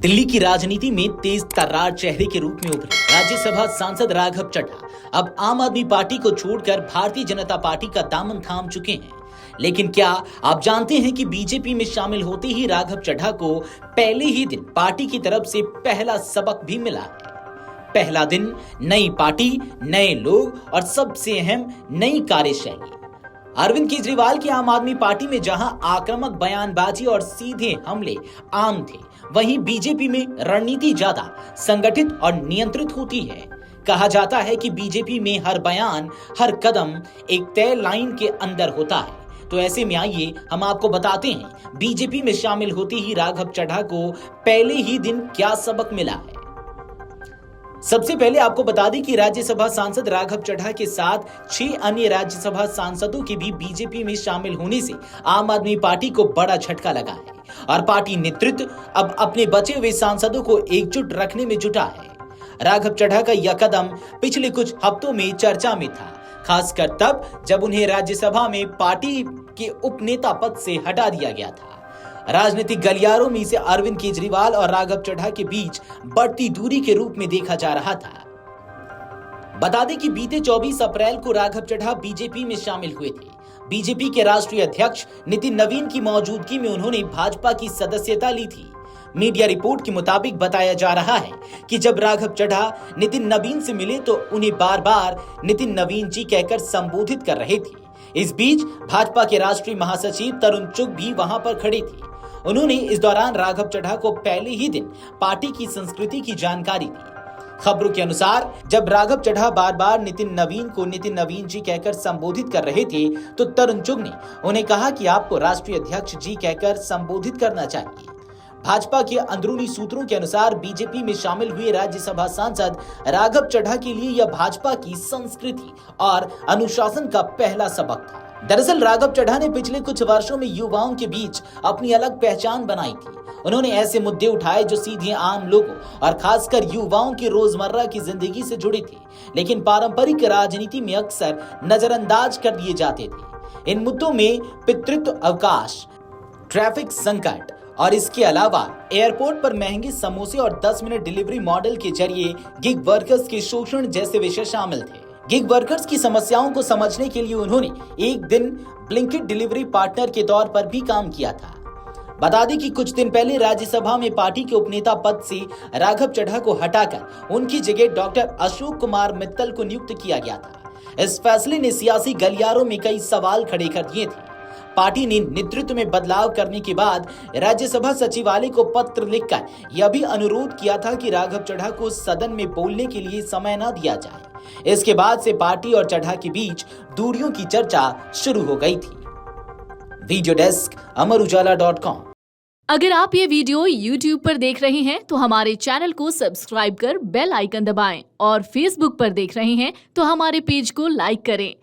दिल्ली की राजनीति में तेज तर्रार चेहरे के रूप में उभरे राज्यसभा सांसद राघव चड्ढा अब आम आदमी पार्टी को छोड़कर भारतीय जनता पार्टी का दामन थाम चुके हैं। लेकिन क्या आप जानते हैं कि बीजेपी में शामिल होते ही राघव चड्ढा को पहले ही दिन पार्टी की तरफ से पहला सबक भी मिला है। पहला दिन, नई पार्टी, नए लोग और सबसे अहम, नई कार्यशैली। अरविंद केजरीवाल की आम आदमी पार्टी में जहां आक्रामक बयानबाजी और सीधे हमले आम थे, वहीं बीजेपी में रणनीति ज्यादा संगठित और नियंत्रित होती है। कहा जाता है कि बीजेपी में हर बयान, हर कदम एक तय लाइन के अंदर होता है। तो ऐसे में आइए हम आपको बताते हैं बीजेपी में शामिल होते ही राघव चड्ढा को पहले ही दिन क्या सबक मिला है। सबसे पहले आपको बता दें कि राज्यसभा सांसद राघव चड्ढा के साथ 6 अन्य राज्यसभा सांसदों के भी बीजेपी में शामिल होने से आम आदमी पार्टी को बड़ा झटका लगा है और पार्टी नेतृत्व अब अपने बचे हुए सांसदों को एकजुट रखने में जुटा है। राघव चड्ढा का यह कदम पिछले कुछ हफ्तों में चर्चा में था, खासकर तब जब उन्हें राज्यसभा में पार्टी के उपनेता पद से हटा दिया गया था। राजनीतिक गलियारों में इसे अरविंद केजरीवाल और राघव चड्ढा के बीच बढ़ती दूरी के रूप में देखा जा रहा था। बता दें कि बीते 24 अप्रैल को राघव चड्ढा बीजेपी में शामिल हुए थे। बीजेपी के राष्ट्रीय अध्यक्ष नितिन नवीन की मौजूदगी में उन्होंने भाजपा की सदस्यता ली थी। मीडिया रिपोर्ट के मुताबिक बताया जा रहा है कि जब राघव चड्ढा नितिन नवीन से मिले तो उन्हें बार बार नितिन नवीन जी कहकर संबोधित कर रहे थे। इस बीच भाजपा के राष्ट्रीय महासचिव तरुण चुग भी वहां पर खड़े थे। उन्होंने इस दौरान राघव चड्ढा को पहले ही दिन पार्टी की संस्कृति की जानकारी दी। खबरों के अनुसार जब राघव चड्ढा बार बार नितिन नवीन को नितिन नवीन जी कहकर संबोधित कर रहे थे तो तरुण चुग ने उन्हें कहा कि आपको राष्ट्रीय अध्यक्ष जी कहकर संबोधित करना चाहिए। भाजपा के अंदरूनी सूत्रों के अनुसार बीजेपी में शामिल हुए राज्यसभा सांसद राघव चड्ढा के लिए यह भाजपा की संस्कृति और अनुशासन का पहला सबक था। दरअसल राघव चड्ढा ने पिछले कुछ वर्षों में युवाओं के बीच अपनी अलग पहचान बनाई थी। उन्होंने ऐसे मुद्दे उठाए जो सीधे आम लोगों और खासकर युवाओं की रोजमर्रा की जिंदगी से जुड़े थे, लेकिन पारंपरिक राजनीति में अक्सर नजरअंदाज कर दिए जाते थे। इन मुद्दों में पितृत्व अवकाश, ट्रैफिक संकट और इसके अलावा एयरपोर्ट पर महंगे समोसे और 10 मिनट डिलीवरी मॉडल के जरिए गिग वर्कर्स के शोषण जैसे विषय शामिल थे। गिग वर्कर्स की समस्याओं को समझने के लिए उन्होंने एक दिन ब्लिंकिट डिलीवरी पार्टनर के तौर पर भी काम किया था। बता दें कि कुछ दिन पहले राज्यसभा में पार्टी के उपनेता पद से राघव चड्ढा को हटाकर उनकी जगह डॉक्टर अशोक कुमार मित्तल को नियुक्त किया गया था। इस फैसले ने सियासी गलियारों में कई सवाल खड़े कर दिए थे। पार्टी ने नेतृत्व में बदलाव करने के बाद राज्यसभा सचिवालय को पत्र लिखकर यह भी अनुरोध किया था कि राघव चड्ढा को सदन में बोलने के लिए समय न दिया जाए। इसके बाद से पार्टी और चड्ढा के बीच दूरियों की चर्चा शुरू हो गई थी। वीडियो डेस्क अमरउजाला.com। अगर आप ये वीडियो YouTube पर देख रहे हैं तो हमारे चैनल को सब्सक्राइब कर बेल आइकन दबाएं और Facebook पर देख रहे हैं तो हमारे पेज को लाइक करें।